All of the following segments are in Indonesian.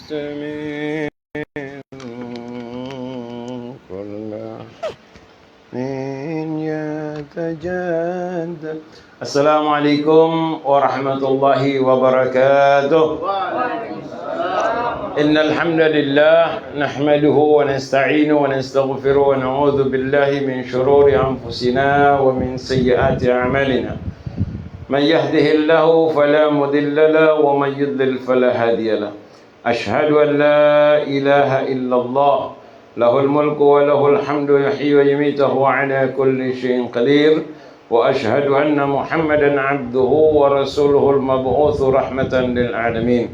يستمع كل حين يتجدد. السلام عليكم ورحمة الله وبركاته. إن الحمد لله نحمده ونستعينه ونستغفره ونعوذ بالله من شرور أنفسنا ومن سيئات أعمالنا. من يهده الله فلا مضل له ومن يضلل فلا هادي له. أشهد أن لا إله إلا الله له الملك وله الحمد يحيي ويميت وهو على كل شيء قدير. وأشهد أن محمدا عبده ورسوله المبعوث رحمة للعالمين.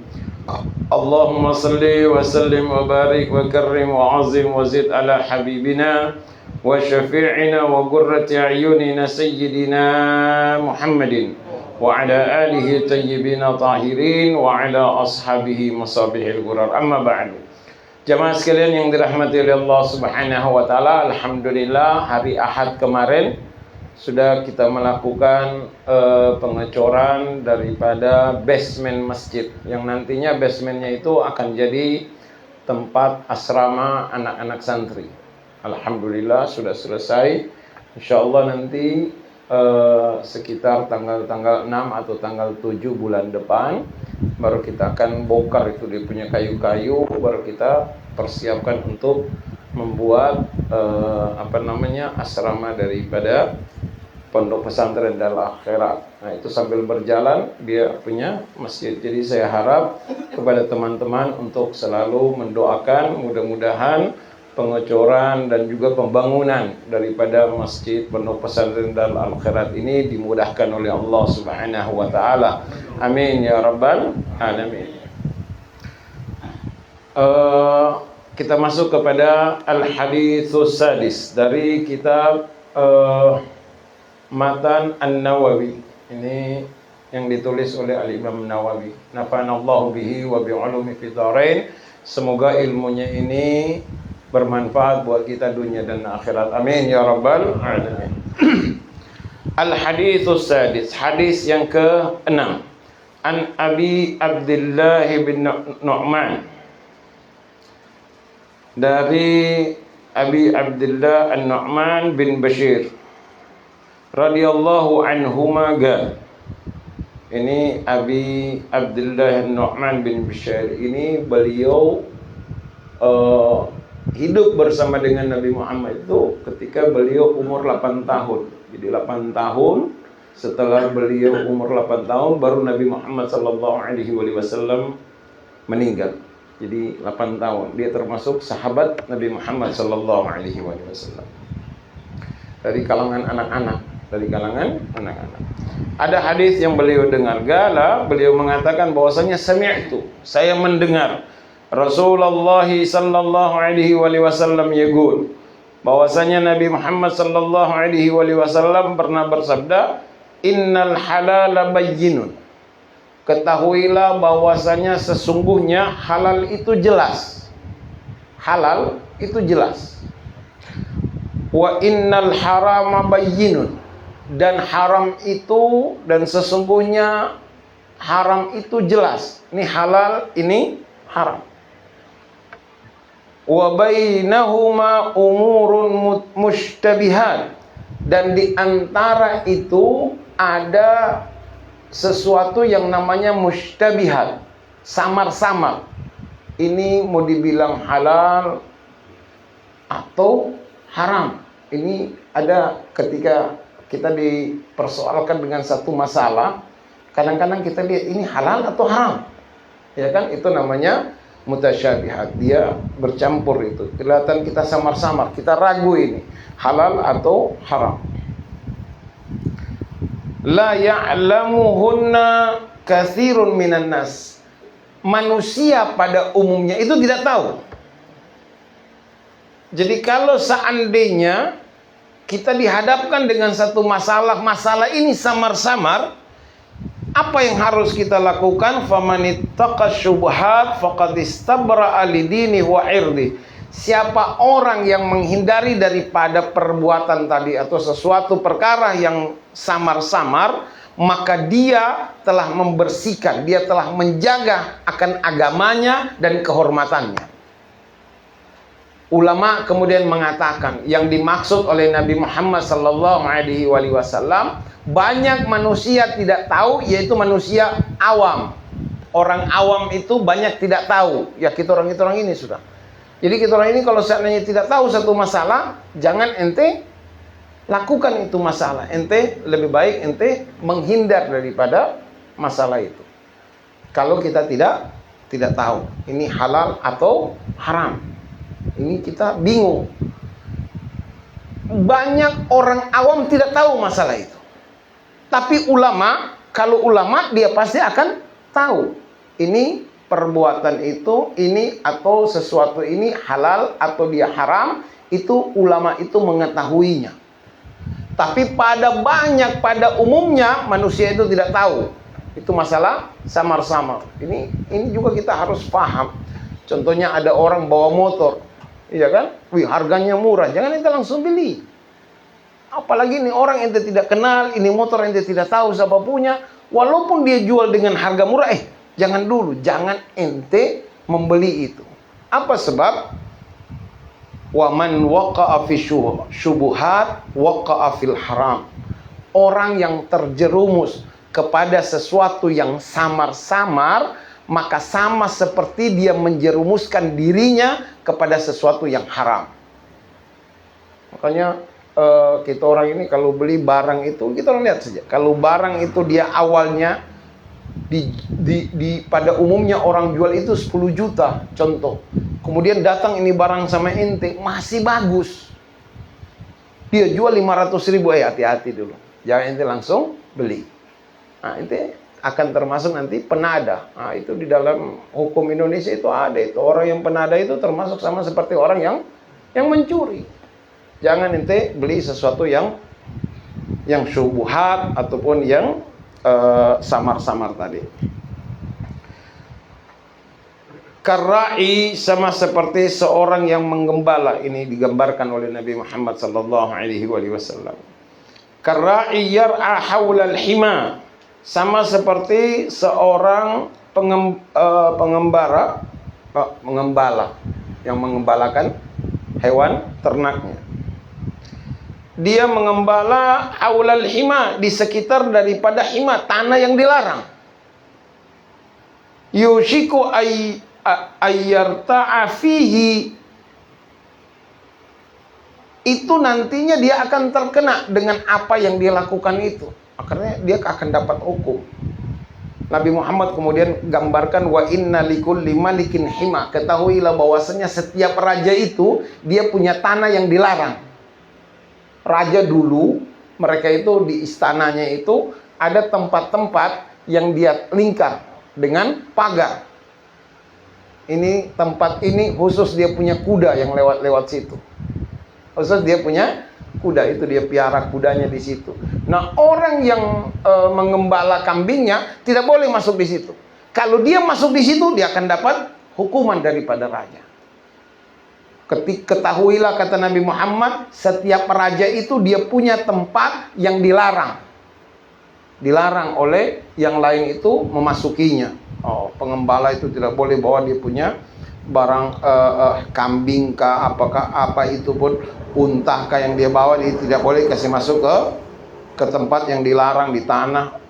اللهم صل وسلم وبارك وكرم وعظم وزد على حبيبنا وشفيعنا وقرة أعيننا سيدنا محمد وعلى آله طيبين طاهرين وعلى أصحابه مصابيح الغرار. أما بعد. Jamaah sekalian yang dirahmati oleh Allah Subhanahu wa taala, alhamdulillah hari Ahad kemarin sudah kita melakukan pengecoran daripada basement masjid yang nantinya basementnya itu akan jadi tempat asrama anak-anak santri. Alhamdulillah sudah selesai. Insyaallah nanti sekitar tanggal 6 atau tanggal 7 bulan depan baru kita akan bongkar itu dia punya kayu-kayu, baru kita persiapkan untuk membuat asrama daripada Pondok Pesantren Darul Akhirat. Nah, itu sambil berjalan dia punya masjid. Jadi saya harap kepada teman-teman untuk selalu mendoakan mudah-mudahan pengecoran dan juga pembangunan daripada Masjid Pondok Pesantren Darul Akhirat ini dimudahkan oleh Allah Subhanahu wa taala. Amin ya rabbal alamin. Kita masuk kepada Al-Haditsus Sadis dari kitab Matan An-Nawawi. Ini yang ditulis oleh Al-Imam Nawawi. Nafanallahu bihi wa bi'ulumi fid dharain. Semoga ilmunya ini bermanfaat buat kita dunia dan akhirat. Amin ya rabbal alamin. Al-Haditsus Sadis, hadis yang ke-6. An Abi Abdullah bin Nu'man. Dari Abi Abdullah An-Nu'man bin Bashir radhiyallahu anhuma qala. Ini Abi Abdullah An-Nu'man bin Bashir ini beliau hidup bersama dengan Nabi Muhammad itu ketika beliau umur 8 tahun. Jadi 8 tahun setelah beliau umur 8 tahun baru Nabi Muhammad sallallahu alaihi wasallam meninggal. Jadi 8 tahun dia termasuk sahabat Nabi Muhammad sallallahu alaihi wasallam. Dari kalangan anak-anak, Ada hadis yang beliau dengar, beliau mengatakan bahwasanya sami'tu, saya mendengar Rasulullah sallallahu alaihi wasallam yaqul, bahwasanya Nabi Muhammad sallallahu alaihi wasallam pernah bersabda, innal halala bayyinun. Ketahuilah bahwasanya sesungguhnya halal itu jelas. Halal itu jelas. Wa innal harama bayyinun. Dan haram itu dan sesungguhnya haram itu jelas. Ini halal, ini haram. Wa bainahuma umurun mushtabihat, dan di antara itu ada sesuatu yang namanya mushtabihat, samar-samar. Ini mau dibilang halal atau haram. Ini ada ketika kita dipersoalkan dengan satu masalah, kadang-kadang kita lihat ini halal atau haram. Ya kan, itu namanya mutasyabihat, dia bercampur itu. Kelihatan kita samar-samar, kita ragu ini halal atau haram. La ya'lamuhunna katsirun minan nas. Manusia pada umumnya itu tidak tahu. Jadi kalau seandainya kita dihadapkan dengan satu masalah ini samar-samar, apa yang harus kita lakukan? Famanittaqas syubhat faqad istabra'a lidinihi wa 'irdi. Siapa orang yang menghindari daripada perbuatan tadi atau sesuatu perkara yang samar-samar, maka dia telah membersihkan, dia telah menjaga akan agamanya dan kehormatannya. Ulama kemudian mengatakan yang dimaksud oleh Nabi Muhammad SAW, banyak manusia tidak tahu, yaitu manusia awam. Orang awam itu banyak tidak tahu. Ya kita orang ini sudah. Jadi kita orang ini kalau seandainya tidak tahu satu masalah, jangan ente lakukan itu masalah. Ente lebih baik ente menghindar daripada masalah itu. Kalau kita tidak tahu ini halal atau haram. Ini kita bingung. Banyak orang awam tidak tahu masalah itu. Tapi ulama, kalau ulama dia pasti akan tahu. Ini perbuatan itu, ini atau sesuatu ini halal atau dia haram, itu ulama itu mengetahuinya. Tapi pada umumnya manusia itu tidak tahu. Itu masalah samar-samar. Ini juga kita harus paham. Contohnya ada orang bawa motor, iya kan? Wih, harganya murah, jangan ente langsung beli. Apalagi ini orang ente tidak kenal, ini motor ente tidak tahu siapa punya, walaupun dia jual dengan harga murah, jangan dulu, jangan ente membeli itu. Apa sebab? Wa man waqa'a fi syubuhat waqa'a fil haram. Orang yang terjerumus kepada sesuatu yang samar-samar, maka sama seperti dia menjerumuskan dirinya kepada sesuatu yang haram. Makanya kita orang ini kalau beli barang itu, kita orang lihat saja. Kalau barang itu dia awalnya pada umumnya orang jual itu 10 juta contoh. Kemudian datang ini barang sama ente masih bagus, dia jual 500.000. Hati-hati dulu, jangan ente langsung beli. Nah, ente akan termasuk nanti penada. Nah, itu di dalam hukum Indonesia itu ada itu. Orang yang penada itu termasuk sama seperti orang yang mencuri. Jangan ente beli sesuatu yang syubhat ataupun yang samar-samar tadi. Karra'i sama seperti seorang yang menggembala. Ini digambarkan oleh Nabi Muhammad SAW. Karra'i yar'a hawlal hima. Sama seperti seorang pengembala yang mengembalakan hewan ternaknya. Dia mengembala haulal hima, di sekitar daripada hima, tanah yang dilarang. Yushiku ayyarta'a fihi. Itu nantinya dia akan terkena dengan apa yang dia lakukan itu. Akhirnya dia akan dapat hukum. Nabi Muhammad kemudian gambarkan, wa inna likulli malikin hima. Ketahuilah bahwasanya setiap raja itu dia punya tanah yang dilarang. Raja dulu, mereka itu di istananya itu ada tempat-tempat yang dia lingkar dengan pagar. Ini tempat ini khusus dia punya kuda yang lewat situ. Khusus dia punya kuda, itu dia piara kudanya di situ. Nah, orang yang mengembala kambingnya tidak boleh masuk di situ. Kalau dia masuk di situ, dia akan dapat hukuman daripada raja. Ketahuilah, kata Nabi Muhammad, setiap raja itu dia punya tempat yang dilarang. Dilarang oleh yang lain itu memasukinya. Pengembala itu tidak boleh bawa dia punya barang kambing kah, apakah apa itu pun, unta kah yang dia bawa, dia tidak boleh kasih masuk ke tempat yang dilarang, di tanah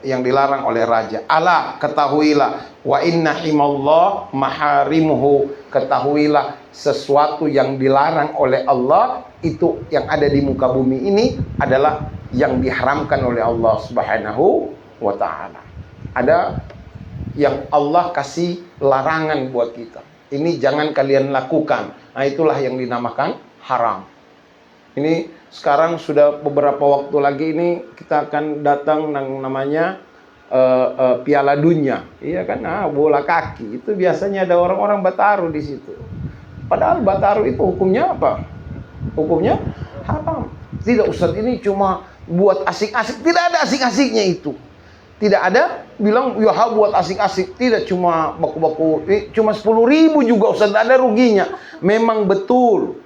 yang dilarang oleh raja. Ala, ketahuilah, wa inna himallah maharimuhu. Ketahuilah sesuatu yang dilarang oleh Allah itu yang ada di muka bumi ini adalah yang diharamkan oleh Allah Subhanahu wa ta'ala. Ada yang Allah kasih larangan buat kita. Ini jangan kalian lakukan. Nah, itulah yang dinamakan haram. Ini sekarang sudah beberapa waktu lagi ini kita akan datang yang namanya Piala Dunia, iya kan? Bola kaki itu biasanya ada orang-orang Bataru di situ. Padahal Bataru itu hukumnya apa? Hukumnya haram. Tidak, Ustaz, ini cuma buat asik-asik. Tidak ada asik-asiknya itu. Tidak ada bilang ya buat asik-asik. Tidak, cuma baku-baku. Cuma 10.000 juga, Ustaz, tidak ada ruginya. Memang betul.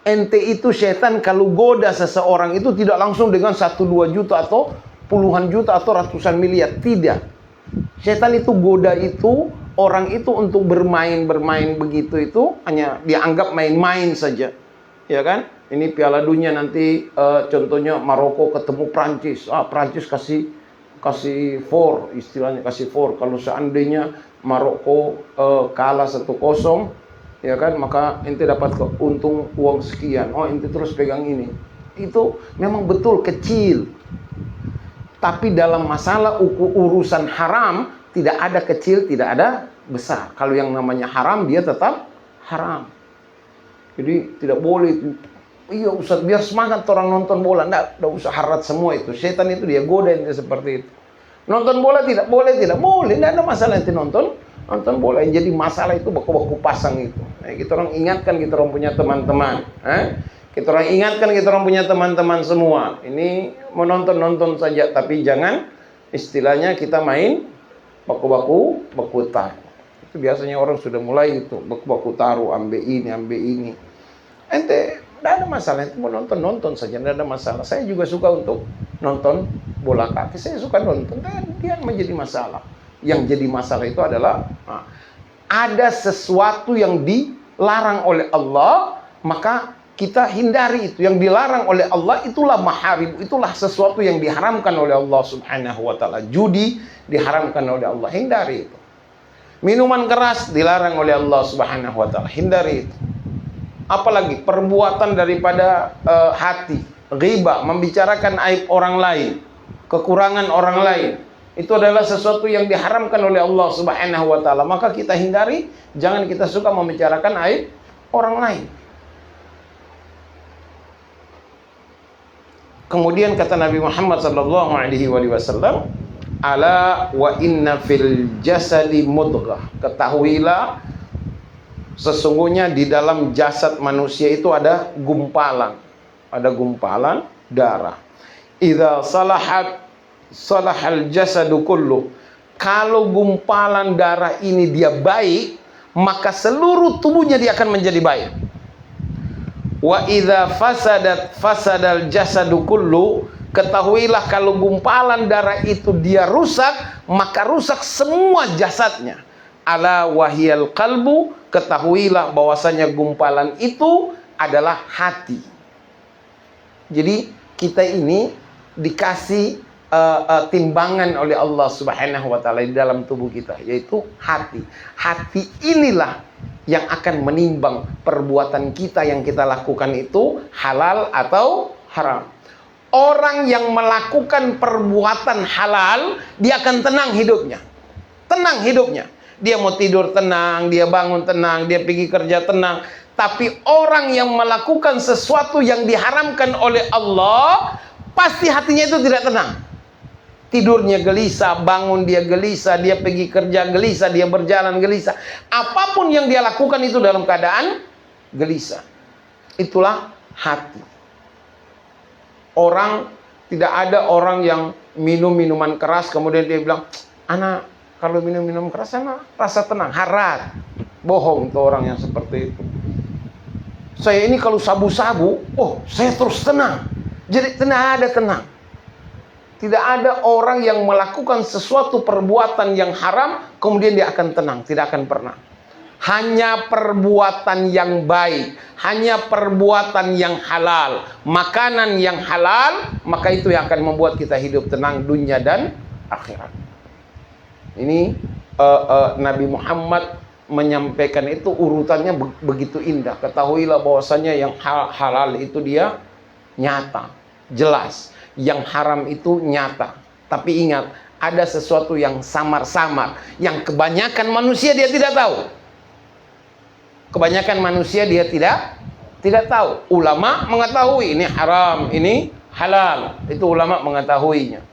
Ente itu setan kalau goda seseorang itu tidak langsung dengan 1-2 juta atau puluhan juta atau ratusan miliar. Tidak. Setan itu goda itu orang itu untuk bermain begitu itu hanya dianggap main-main saja. Ya kan? Ini Piala Dunia nanti contohnya Maroko ketemu Prancis. Prancis kasih 4 istilahnya, kasih 4. Kalau seandainya Maroko kalah 1-0, ya kan, maka ente dapat untung uang sekian. Ente terus pegang ini. Itu memang betul kecil. Tapi dalam masalah urusan haram tidak ada kecil, tidak ada besar. Kalau yang namanya haram dia tetap haram. Jadi tidak boleh. Iya Ustaz, biar semangat orang nonton bola. Nggak usah harat semua itu. Setan itu dia goda ente seperti itu. Nonton bola tidak boleh. Nggak ada masalah ente nonton bola. Yang jadi masalah itu baku-baku pasang itu. Kita orang ingatkan kita orang punya teman-teman. Kita orang ingatkan kita orang punya teman-teman semua. Ini mau nonton saja. Tapi jangan istilahnya kita main baku taruh. Itu biasanya orang sudah mulai itu. Baku taruh, ambil ini. Ente tidak ada masalah, itu mau nonton saja, tidak ada masalah. Saya juga suka untuk nonton bola kaki, saya suka nonton, dan dia menjadi masalah. Yang jadi masalah itu adalah ada sesuatu yang dilarang oleh Allah, maka kita hindari itu. Yang dilarang oleh Allah itulah maharim, itulah sesuatu yang diharamkan oleh Allah Subhanahu wa taala. Judi diharamkan oleh Allah, hindari itu. Minuman keras dilarang oleh Allah Subhanahu wa taala, hindari itu. Apalagi perbuatan daripada hati, ghibah, membicarakan aib orang lain, kekurangan orang lain, itu adalah sesuatu yang diharamkan oleh Allah Subhanahu wa taala. Maka kita hindari, jangan kita suka membicarakan aib orang lain. Kemudian kata Nabi Muhammad sallallahu alaihi wasallam, "Ala wa inna fil jasadi mudghah." Ketahuilah sesungguhnya di dalam jasad manusia itu ada gumpalan darah. Idza salahal jasadu kullu. Kalau gumpalan darah ini dia baik, maka seluruh tubuhnya dia akan menjadi baik. Wa idza fasadal jasadu kullu. Ketahuilah kalau gumpalan darah itu dia rusak, maka rusak semua jasadnya. Ala wahiyal qalbu, ketahuilah bahwasanya gumpalan itu adalah hati. Jadi kita ini dikasih timbangan oleh Allah Subhanahu wa taala di dalam tubuh kita, yaitu hati. Hati inilah yang akan menimbang perbuatan kita yang kita lakukan itu halal atau haram. Orang yang melakukan perbuatan halal, dia akan tenang hidupnya. Tenang hidupnya. Dia mau tidur tenang, dia bangun tenang, dia pergi kerja tenang. Tapi orang yang melakukan sesuatu yang diharamkan oleh Allah, pasti hatinya itu tidak tenang. Tidurnya gelisah, bangun dia gelisah, dia pergi kerja gelisah, dia berjalan gelisah. Apapun yang dia lakukan itu dalam keadaan gelisah. Itulah hati. Tidak ada orang yang minum minuman keras kemudian dia bilang, "Anak, kalau minum keras sana rasa tenang." Harat. Bohong itu orang yang seperti itu. Saya ini kalau sabu-sabu, saya terus tenang. Jadi tenang. Tidak ada orang yang melakukan sesuatu perbuatan yang haram kemudian dia akan tenang, tidak akan pernah. Hanya perbuatan yang baik, hanya perbuatan yang halal, makanan yang halal, maka itu yang akan membuat kita hidup tenang dunia dan akhirat. Ini Nabi Muhammad menyampaikan itu urutannya begitu indah. Ketahuilah bahwasanya yang halal itu dia nyata, jelas. Yang haram itu nyata. Tapi ingat, ada sesuatu yang samar-samar, yang kebanyakan manusia dia tidak tahu. Kebanyakan manusia dia tidak tahu. Ulama mengetahui ini haram, ini halal. Itu ulama mengetahuinya.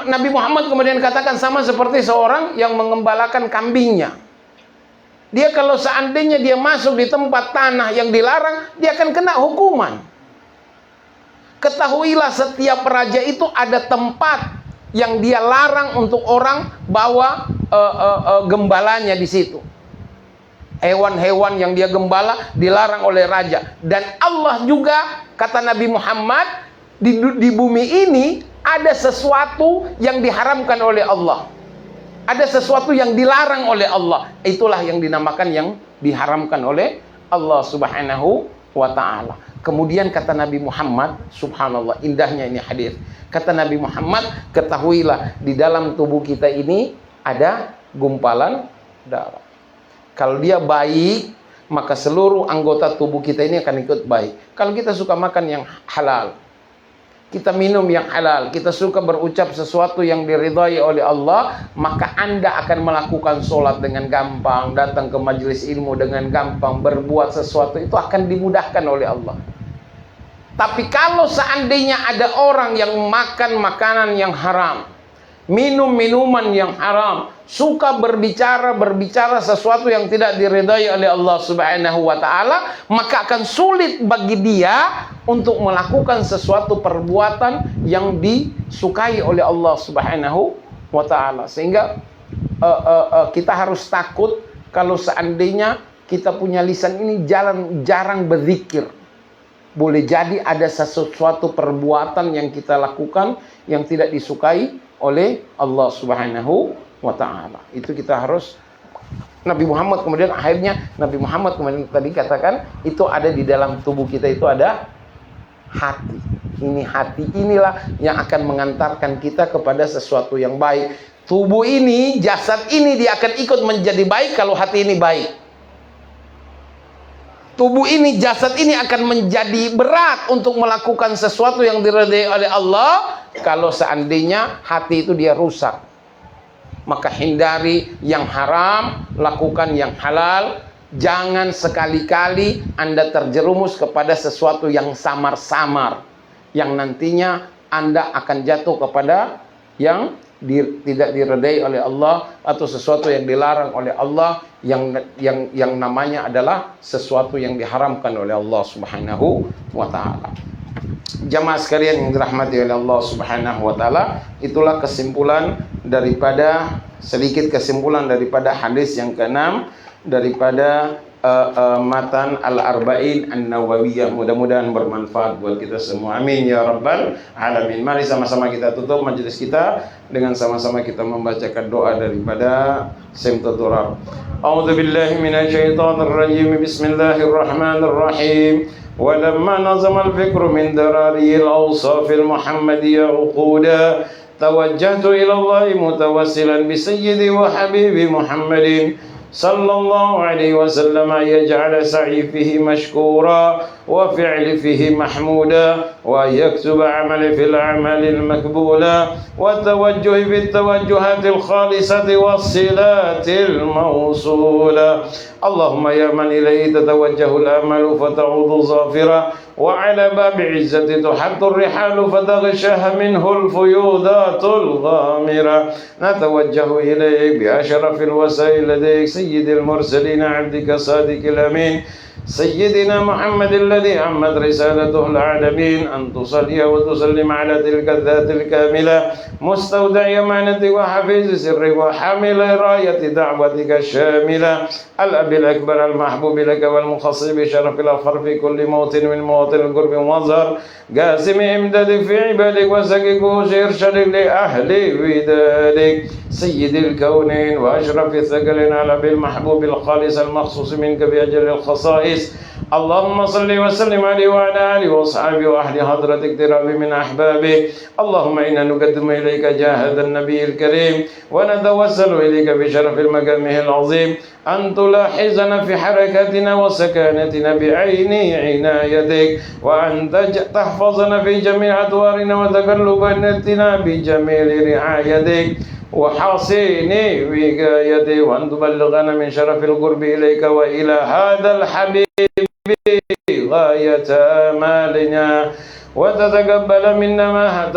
Nabi Muhammad kemudian katakan sama seperti seorang yang mengembalakan kambingnya. Dia kalau seandainya dia masuk di tempat tanah yang dilarang, dia akan kena hukuman. Ketahuilah setiap raja itu ada tempat yang dia larang untuk orang bawa gembalanya di situ. Hewan-hewan yang dia gembala dilarang oleh raja. Dan Allah juga, kata Nabi Muhammad, di bumi ini ada sesuatu yang diharamkan oleh Allah. Ada sesuatu yang dilarang oleh Allah. Itulah yang dinamakan yang diharamkan oleh Allah Subhanahu wa ta'ala. Kemudian kata Nabi Muhammad, subhanallah, indahnya ini hadis. Kata Nabi Muhammad, ketahuilah di dalam tubuh kita ini ada gumpalan darah. Kalau dia baik, maka seluruh anggota tubuh kita ini akan ikut baik. Kalau kita suka makan yang halal, kita minum yang halal, kita suka berucap sesuatu yang diridhai oleh Allah, maka Anda akan melakukan sholat dengan gampang, datang ke majelis ilmu dengan gampang, berbuat sesuatu itu akan dimudahkan oleh Allah. Tapi kalau seandainya ada orang yang makan makanan yang haram, minum minuman yang haram, suka berbicara sesuatu yang tidak diridhai oleh Allah Subhanahu wa ta'ala, maka akan sulit bagi dia untuk melakukan sesuatu perbuatan yang disukai oleh Allah Subhanahu wa ta'ala. Sehingga kita harus takut kalau seandainya kita punya lisan ini jarang berzikir. Boleh jadi ada sesuatu perbuatan yang kita lakukan yang tidak disukai oleh Allah Subhanahu wa ta'ala. Itu kita harus, Nabi Muhammad kemudian tadi katakan, itu ada di dalam tubuh kita, itu ada hati. Ini hati inilah yang akan mengantarkan kita kepada sesuatu yang baik. Tubuh ini, jasad ini, dia akan ikut menjadi baik kalau hati ini baik. Tubuh ini, jasad ini akan menjadi berat untuk melakukan sesuatu yang diridhai oleh Allah kalau seandainya hati itu dia rusak. Maka hindari yang haram, lakukan yang halal. Jangan sekali-kali Anda terjerumus kepada sesuatu yang samar-samar, yang nantinya Anda akan jatuh kepada yang tidak diridhai oleh Allah, atau sesuatu yang dilarang oleh Allah, yang namanya adalah sesuatu yang diharamkan oleh Allah Subhanahu wa ta'ala. Jamaah sekalian yang dirahmati oleh Allah Subhanahu wa ta'ala, itulah kesimpulan daripada hadis yang ke-6 daripada matan Al-Arba'in An-Nawawiyah. Mudah-mudahan bermanfaat buat kita semua. Amin ya rabbal alamin. Mari sama-sama kita tutup majelis kita dengan sama-sama kita membacakan doa daripada Simtud Durrar. A'udzubillahi minasyaitonir rajim. Bismillahirrahmanirrahim. Walamma nazama al-fikru min darariyil awsafil muhammadiyya uquda tawajjahtu ila Allah mutawassilan bi sayyidi wa habibi Muhammadin sallallahu alaihi wasallam yaj'ala sa'i fihi mashkura wa fi'li fihi mahmuda wa yaktuba 'amali fil a'malil makbula wa tawajjuhi bit tawajjuhatil khalisati was-silatil mawsula. Allahumma ya man ilayhi tatawajjahu al-amalu fata'udhu zafira wa 'ala babi 'izzati tuhattu ar-rihalu fataghshaha minhu al-fuyudatul ghamira. Natawajjahu ilayhi bi ashrafil wasail ladayk sayyidil mursalin 'abdika sadiqil amin سيدنا محمد الذي عمت رسالته العالمين أن تصلي وتسلم على تلك الذات الكاملة مستودع يمانة وحفيظ سر وحامل راية دعوتك الشاملة الأب الأكبر المحبوب لك والمخصص بشرف الأفخر في كل موطن من مواطن القرب والظهر قاسم إمداد في عبادك وسقك وإرشاد لأهل ودادك سيد الكونين وأشرف الثقلين على بالمحبوب الخالص المخصوص منك بأجل الخصائص. اللهم صل وسلم عليه وعلى آله وأصحابه وأهل حضرتك اقتراب من أحبابه. اللهم إنا نقدم إليك جاه النبي الكريم ونتوسل إليك بشرف المقامه العظيم أن تلاحظنا في حركاتنا وسكانتنا بعين عنايتك وأن تحفظنا في جميع أدوارنا وتقلباتنا بجميل رعايتك وحسين وقايته وأن تبلغنا من شرف القرب إليك وإلى هذا الحبيب غاية آمالنا وتتقبل منا ما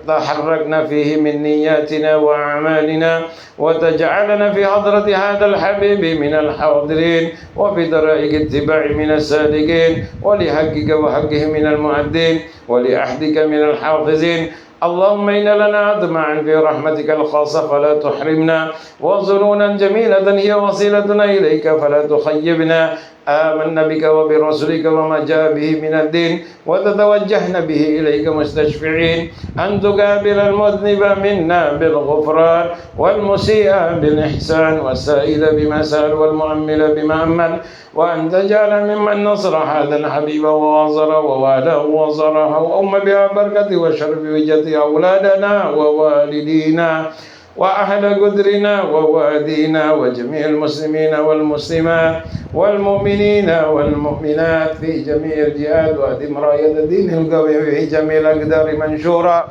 تحركنا فيه من نياتنا وأعمالنا وتجعلنا في حضرة هذا الحبيب من الحاضرين وفي درائق اتباع من السالكين ولحقك وحقه من المؤدين ولعهدك من الحافظين. اللهم إن لنا أطمعا في رحمتك الخاصة فلا تحرمنا وظنونا جميلة هي وسيلتنا إليك فلا تخيبنا آمنا بك وبرسولك وما جاء به من الدين وتتوجهن به إليك مستشفعين أن تقابل المذنب منا بالغفران والمسيء بالإحسان والسائل بما سأل والمؤمل بما أمل وأن تجعل ممن نصر هذا الحبيب ووازره ووالاه ووزره وأم بها بركة وشرف وجة أولادنا ووالدينا وأهل قدرنا ووادينا وجميع المسلمين والمسلمات والمؤمنين والمؤمنات في جميع الجهات وأدم راية الدين القوي في جميع الأقدار منشورا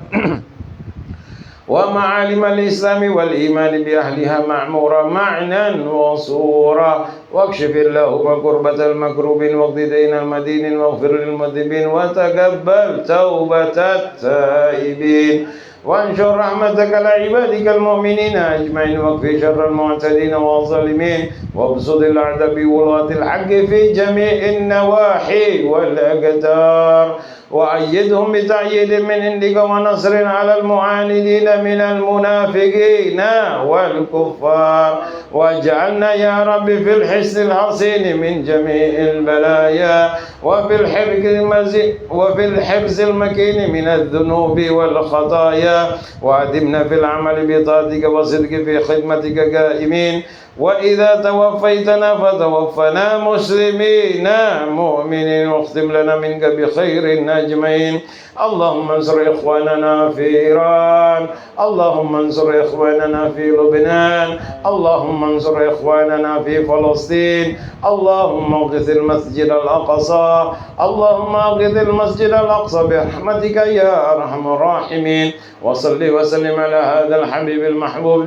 ومعالم الإسلام والإيمان بأهلها معمورة معنا وصورا واكشف اللهم كربة المكروبين واقض دين المدين واغفر للمذنبين وتقبل توبة التائبين وانشر رحمتك لعبادك المؤمنين أجمعين واكفي شر المعتدين والظالمين وابسط الأعداء بولاة الحق في جميع النواحي والأقدار وأيدهم بتأييد من عندك ونصر على المعاندين من المنافقين والكفار واجعلنا يا رب في الحصن الحصين من جميع البلايا وفي الحبس المكين من الذنوب والخطايا وأدمنا في العمل بطاعتك وصدق في خدمتك قائمين وإذا توفيتنا فتوفنا مسلمين مؤمنين واختم لنا منك بخير أجمعين اللهم انصر إخواننا في إيران اللهم انصر إخواننا في لبنان اللهم انصر إخواننا في فلسطين اللهم اغث المسجد الأقصى اللهم اغث المسجد الأقصى برحمتك يا أرحم الراحمين وصل وسلم على هذا الحبيب المحبوب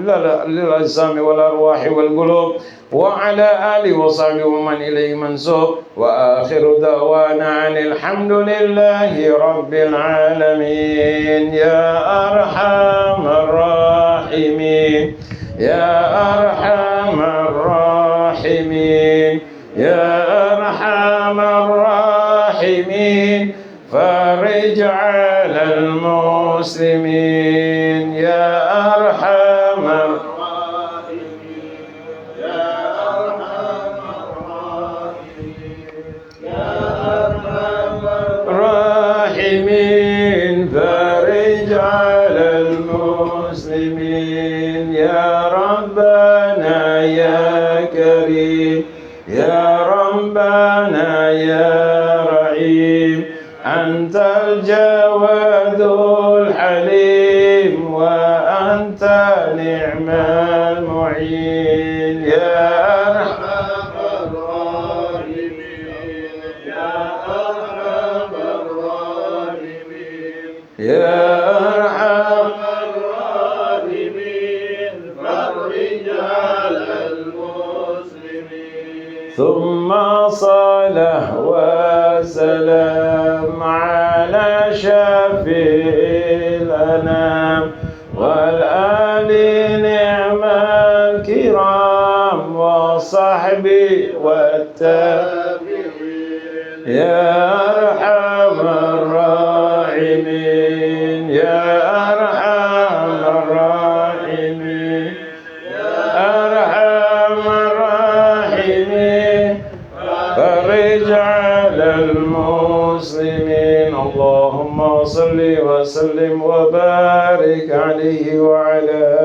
للأجسام والأرواح والقلوب وعلى آله وصحبه ومن إليه منسوب وآخر دعوانا عن الحمد لله رب العالمين يا أرحم الراحمين يا أرحم الراحمين يا أرحم الراحمين فرج على المسلمين يا أرحم الراحمين فرج على المسلمين يا ربنا يا كريم يا ربنا يا رحيم أنت الجواد الحليم وأنت نعم المعين يا أرحم الراحمين يا أرحم الراحمين يا أرحم الراحمين فرج على المسلمين ثم صلاة وسلام على شفيع الأنام والآل نعم الكرام والصحب والتابعين يا أرحم الراحمين يا أرحم الراحمين يا أرحم الراحمين فرج على المسلمين اللهم صل وسلم وبارك عليه وعلى